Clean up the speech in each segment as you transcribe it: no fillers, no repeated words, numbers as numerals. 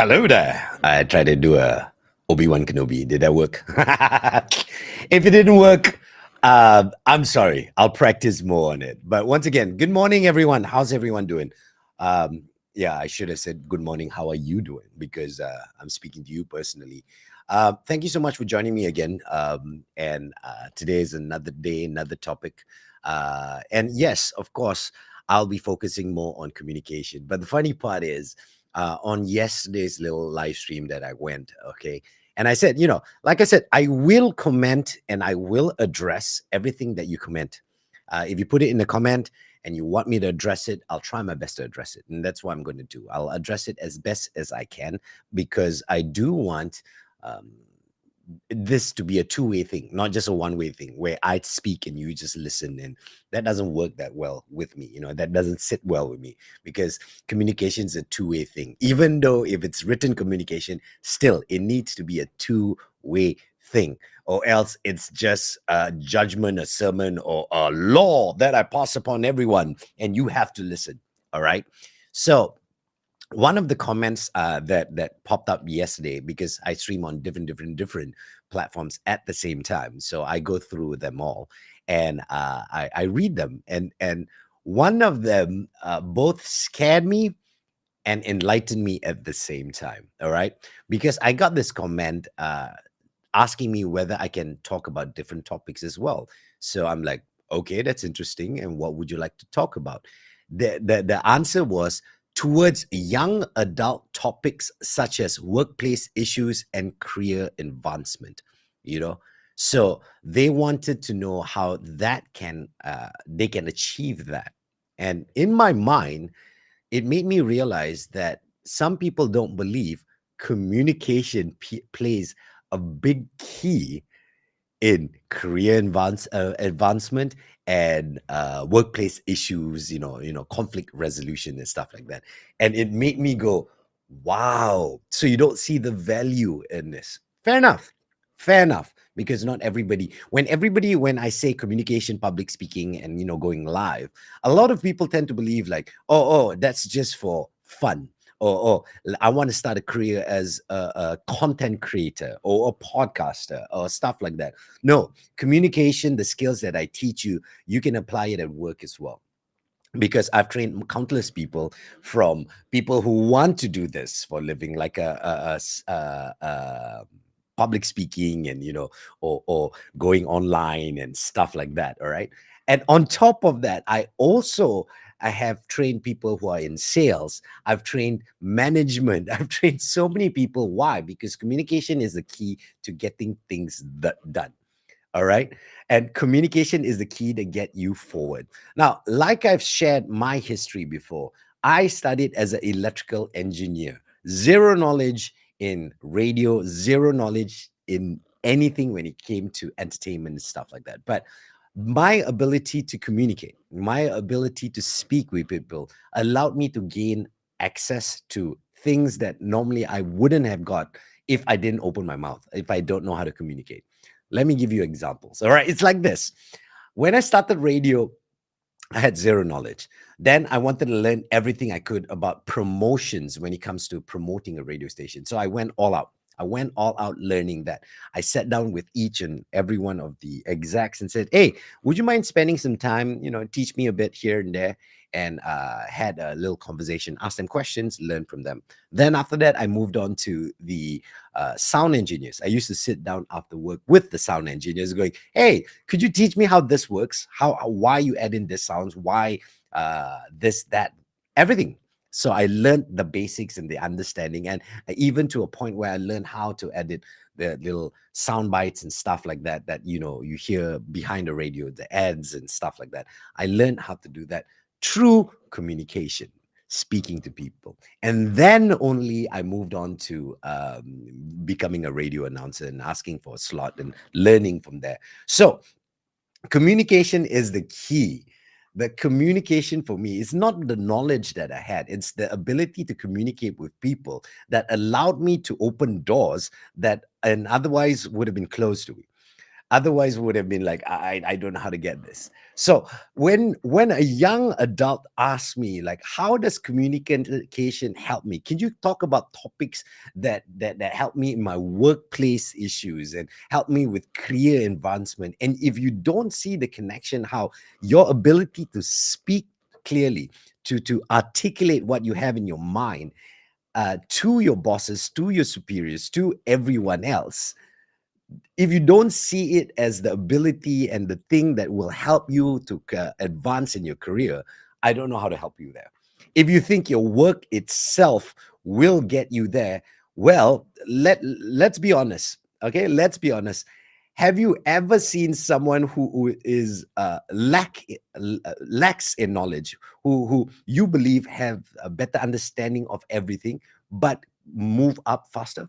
Hello there. I tried to do a Obi-Wan Kenobi. Did that work? If it didn't work, I'm sorry. I'll practice more on it. But once again, good morning, everyone. How's everyone doing? Yeah, I should have said good morning. How are you doing? Because I'm speaking to you personally. Thank you so much for joining me again. And today is another day, another topic. And yes, of course, I'll be focusing more on communication. But the funny part is, on yesterday's little live stream that I went, okay, and I said, like I said, I will comment and I will address everything that you comment. If you put it in the comment and you want me to address it, I'll try my best to address it. And that's what I'm going to do. I'll address it as best as I can because I do want um, this to be a two-way thing, not just a one-way thing where I speak and you just listen. And that doesn't work that well with me. That doesn't sit well with me because communication is a two-way thing. Even though if it's written communication, still it needs to be a two-way thing, or else it's just a judgment, a sermon, or a law that I pass upon everyone, and you have to listen. All right. So one of the comments that popped up yesterday, because I stream on different platforms at the same time, so I go through them all, and I read them, and one of them both scared me and enlightened me at the same time. All right, because I got this comment asking me whether I can talk about different topics as well. So I'm like, okay, that's interesting. And what would you like to talk about? The answer was towards young adult topics such as workplace issues and career advancement. You know, so they wanted to know how that can they can achieve that. And in my mind, it made me realize that some people don't believe communication plays a big key in career advancement and workplace issues, conflict resolution and stuff like that. And it made me go, wow, so you don't see the value in this. Fair enough. Fair enough. Because not when I say communication, public speaking, and going live, a lot of people tend to believe like, oh, that's just for fun. Or I want to start a career as a content creator or a podcaster or stuff like that. No, communication, the skills that I teach you, you can apply it at work as well. Because I've trained countless people, from people who want to do this for a living, like public speaking, and or going online and stuff like that. All right. And on top of that, I have trained people who are in sales. I've trained management. I've trained so many people. Why? Because communication is the key to getting things done. All right. And communication is the key to get you forward. Now, like I've shared my history before, I studied as an electrical engineer, zero knowledge in radio, zero knowledge in anything when it came to entertainment and stuff like that. But my ability to communicate, my ability to speak with people allowed me to gain access to things that normally I wouldn't have got if I didn't open my mouth, if I don't know how to communicate. Let me give you examples. All right. It's like this. When I started radio, I had zero knowledge. Then I wanted to learn everything I could about promotions when it comes to promoting a radio station. So I went all out. I went all out learning that. I sat down with each and every one of the execs and said, "Hey, would you mind spending some time, teach me a bit here and there?" And had a little conversation, asked them questions, learned from them. Then after that, I moved on to the sound engineers. I used to sit down after work with the sound engineers going, "Hey, could you teach me how this works? Why you add in this sounds? Why this, that, everything." So I learned the basics and the understanding, and even to a point where I learned how to edit the little sound bites and stuff like that, that you hear behind the radio, the ads and stuff like that. I learned how to do that through communication, speaking to people. And then only I moved on to becoming a radio announcer and asking for a slot and learning from there. So communication is the key. The communication for me is not the knowledge that I had, it's the ability to communicate with people that allowed me to open doors that and otherwise would have been closed to me. Otherwise, would have been like, I don't know how to get this. So when a young adult asks me like, how does communication help me? Can you talk about topics that help me in my workplace issues and help me with career advancement? And if you don't see the connection, how your ability to speak clearly, to articulate what you have in your mind, to your bosses, to your superiors, to everyone else, if you don't see it as the ability and the thing that will help you to advance in your career, I don't know how to help you there. If you think your work itself will get you there, well, let's be honest. Okay, let's be honest. Have you ever seen someone who is lacks in knowledge, who you believe have a better understanding of everything, but move up faster?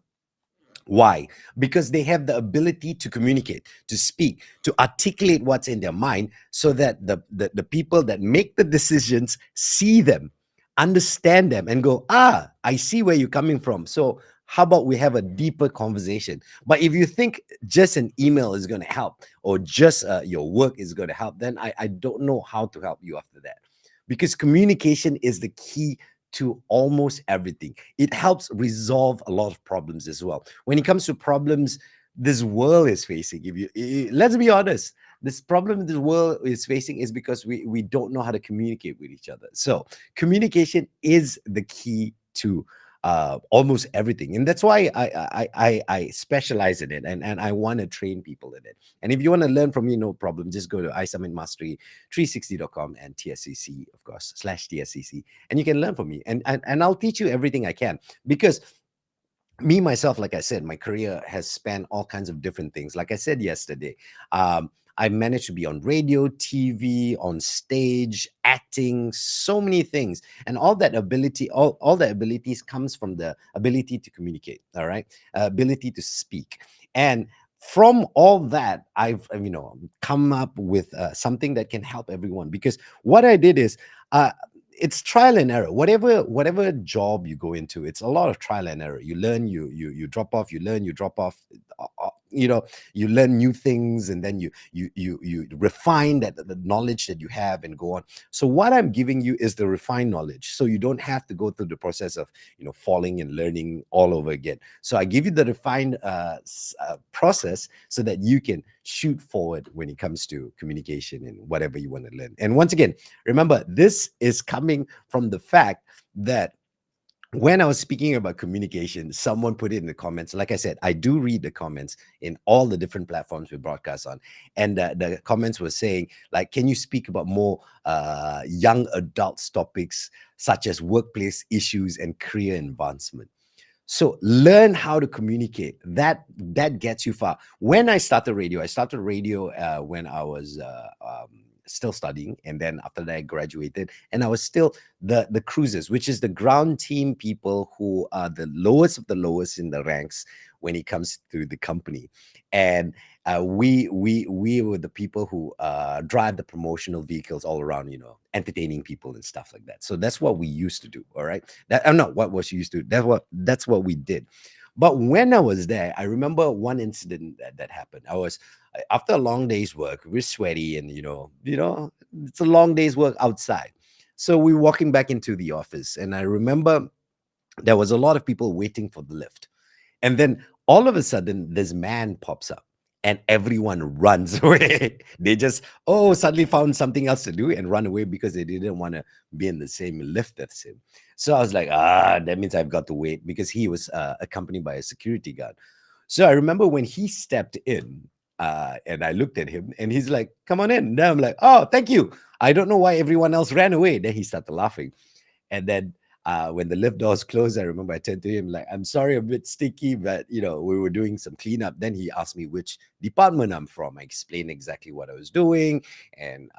Why? Because they have the ability to communicate, to speak, to articulate what's in their mind so that the people that make the decisions see them, understand them, and go, I see where you're coming from. So, how about we have a deeper conversation? But if you think just an email is going to help or just your work is going to help, then I don't know how to help you after that. Because communication is the key to almost everything. It helps resolve a lot of problems as well. When it comes to problems this world is facing, if you let's be honest, this problem this world is facing is because we don't know how to communicate with each other. So communication is the key to almost everything, and that's why I specialize in it, and I want to train people in it. And if you want to learn from me, no problem, just go to isummitmastery360.com and tscc, of course, /tscc, and you can learn from me, and I'll teach you everything I can. Because me myself, like I said, my career has spanned all kinds of different things. Like I said yesterday, I managed to be on radio, TV, on stage, acting, so many things. And all that ability, all the abilities comes from the ability to communicate, all right? Ability to speak. And from all that, I've come up with something that can help everyone. Because what I did is, it's trial and error. Whatever job you go into, it's a lot of trial and error. You learn, you drop off, you learn, you drop off. You learn new things, and then you refine the knowledge that you have and go on. So what I'm giving you is the refined knowledge, so you don't have to go through the process of falling and learning all over again. So I give you the refined process so that you can shoot forward when it comes to communication and whatever you want to learn. And once again, remember, this is coming from the fact that when I was speaking about communication, someone put it in the comments. Like I said, I do read the comments in all the different platforms we broadcast on. And the comments were saying, like, can you speak about more young adults topics such as workplace issues and career advancement? So learn how to communicate. That gets you far. When I started radio, when I was still studying, and then after that I graduated, and I was still the cruisers, which is the ground team people who are the lowest of the lowest in the ranks when it comes to the company. And we were the people who drive the promotional vehicles all around, entertaining people and stuff like that. So that's what we used to do. All right, that I'm not what was used to. That's what we did. But when I was there, I remember one incident that happened. After a long day's work, we're sweaty, and it's a long day's work outside. So we're walking back into the office, and I remember there was a lot of people waiting for the lift. And then all of a sudden, this man pops up and everyone runs away. They just, suddenly found something else to do and run away because they didn't want to be in the same lift as him. So I was like, that means I've got to wait, because he was accompanied by a security guard. So I remember when he stepped in, and I looked at him and he's like, come on in. Then I'm like, oh, thank you. I don't know why everyone else ran away. Then he started laughing. And then when the lift doors closed, I remember I turned to him like, I'm sorry, a bit sticky, but we were doing some cleanup. Then he asked me which department I'm from. I explained exactly what I was doing and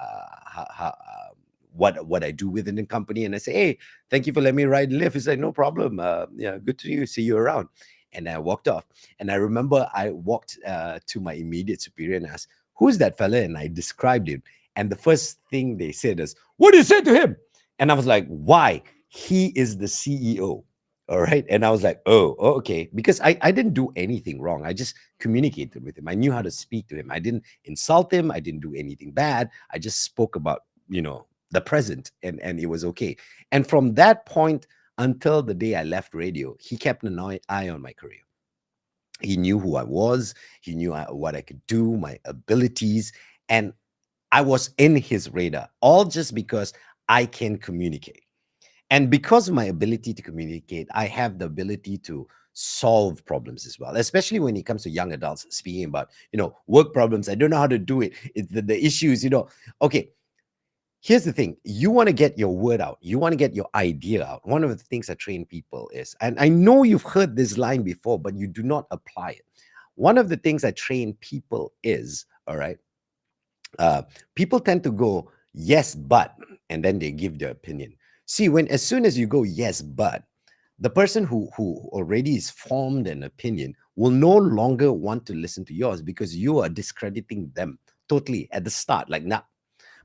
what I do within the company. And I say, hey, thank you for letting me ride the lift. He said, no problem. Yeah, good to you. See you around. And I walked off. And I remember I walked to my immediate superior and asked, who's that fella? And I described him. And the first thing they said is, what did you say to him? And I was like, why? He is the CEO. All All right. And I was like, oh, okay. Because I didn't do anything wrong. I just communicated with him. I knew how to speak to him. I didn't insult him. I didn't do anything bad. I just spoke about, the present, and it was okay. And from that point until the day I left radio, he kept an eye on my career. He knew who I was. He knew what I could do, my abilities. And I was in his radar, all just because I can communicate. And because of my ability to communicate, I have the ability to solve problems as well, especially when it comes to young adults speaking about, work problems. I don't know how to do it. It's the issues, Okay, here's the thing. You want to get your word out. You want to get your idea out. One of the things I train people is, and I know you've heard this line before, but you do not apply it. One of the things I train people is, all right, uh, people tend to go, yes, but, and then they give their opinion. See, as soon as you go, yes, but, the person who already is formed an opinion will no longer want to listen to yours because you are discrediting them totally at the start. Like, nah.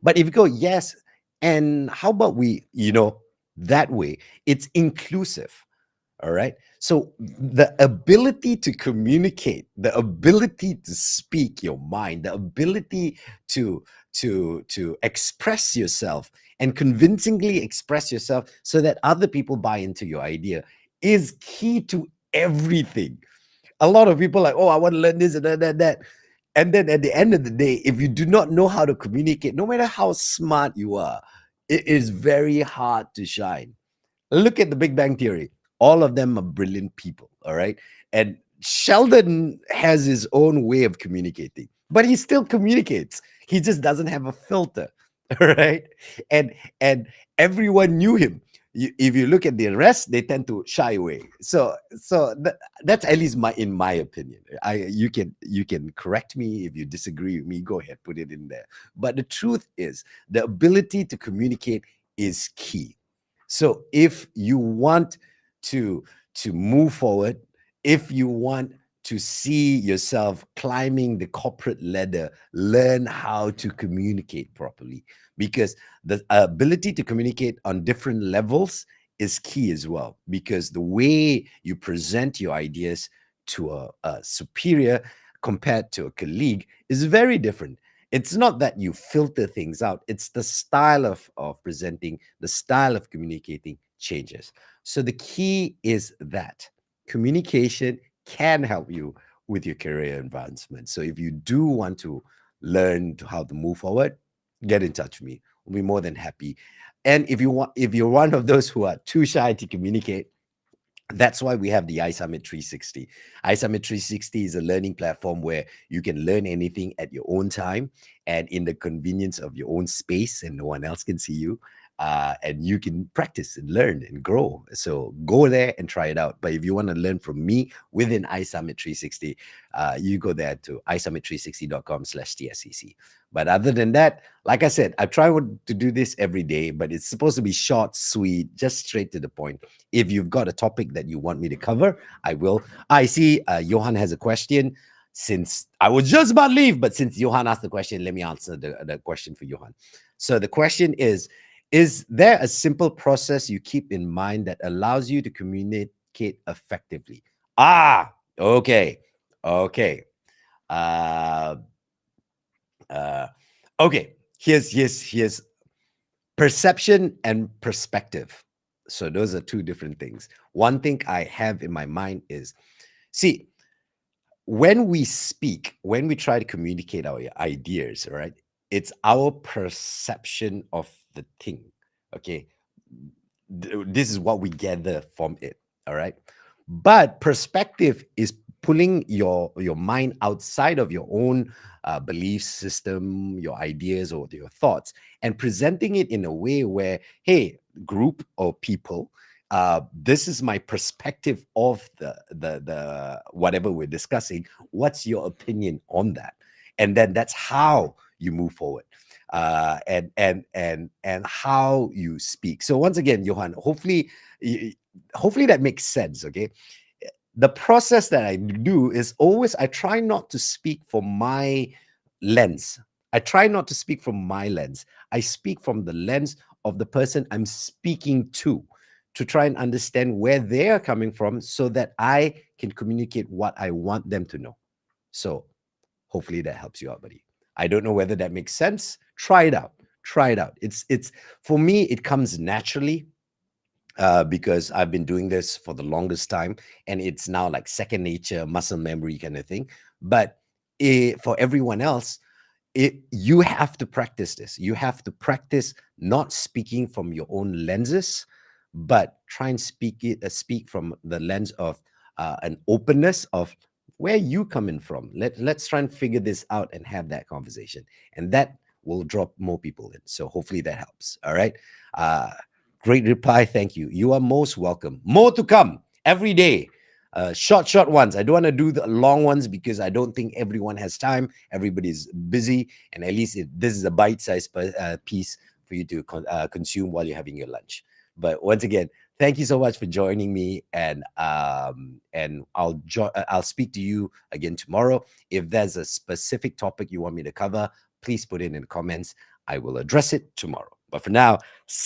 But if you go, yes, and how about that way, it's inclusive. All right. So the ability to communicate, the ability to speak your mind, the ability to express yourself and convincingly express yourself so that other people buy into your idea is key to everything. A lot of people are like, oh, I want to learn this and that. And then at the end of the day, if you do not know how to communicate, no matter how smart you are, it is very hard to shine. Look at the Big Bang Theory. All of them are brilliant people, all right? And Sheldon has his own way of communicating, but he still communicates. He just doesn't have a filter, all right? And everyone knew him. If you look at the rest, they tend to shy away. That's at least in my opinion. You can correct me if you disagree with me. Go ahead, put it in there. But the truth is, the ability to communicate is key. So if you want to move forward, if you want to see yourself climbing the corporate ladder, learn how to communicate properly, because the ability to communicate on different levels is key as well, because the way you present your ideas to a superior compared to a colleague is very different. It's not that you filter things out, it's the style of presenting, the style of communicating changes. So the key is that communication can help you with your career advancement. So if you do want to learn how to move forward, get in touch with me. We'll be more than happy. And if you're one of those who are too shy to communicate, that's why we have the iSummit 360. iSummit 360 is a learning platform where you can learn anything at your own time and in the convenience of your own space, and no one else can see you. And you can practice and learn and grow. So go there and try it out. But if you want to learn from me within iSummit 360, you go there to isummit360.com/TSCC. But other than that, like I said, I try to do this every day, but it's supposed to be short, sweet, just straight to the point. If you've got a topic that you want me to cover, I will. I see Johan has a question. Since I was just about to leave, but since Johan asked the question, let me answer the question for Johan. So the question is there a simple process you keep in mind that allows you to communicate effectively? Okay. Okay. Uh, uh, okay. Here's perception and perspective. So those are two different things. One thing I have in my mind is, see, when we speak, when we try to communicate our ideas, right? It's our perception of the thing. Okay. This is what we gather from it. All right. But perspective is pulling your mind outside of your own belief system, your ideas, or your thoughts, and presenting it in a way where, hey, group or people, this is my perspective of the whatever we're discussing. What's your opinion on that? And then that's how you move forward, and how you speak. So once again, Johan, hopefully that makes sense. Okay, the process that I do is always, I try not to speak from my lens. I try not to speak from my lens. I speak from the lens of the person I'm speaking to to try and understand where they are coming from so that I can communicate what I want them to know. So hopefully that helps you out, buddy. I don't know whether that makes sense. Try it out. Try it out. It's for me, it comes naturally because I've been doing this for the longest time, and it's now like second nature, muscle memory kind of thing. But for everyone else, you have to practice this. You have to practice not speaking from your own lenses, but try and speak from the lens of an openness of where you coming from. Let's try and figure this out and have that conversation, and that will draw more people in. So hopefully that helps. All right. Uh, Great reply. Thank you. You are most welcome. More to come every day. Short ones. I don't want to do the long ones because I don't think everyone has time. Everybody's busy, and at least this is a bite-sized piece for you to consume while you're having your lunch. But once again, thank you so much for joining me, and I'll speak to you again tomorrow. If there's a specific topic you want me to cover, please put it in the comments. I will address it tomorrow. But for now, see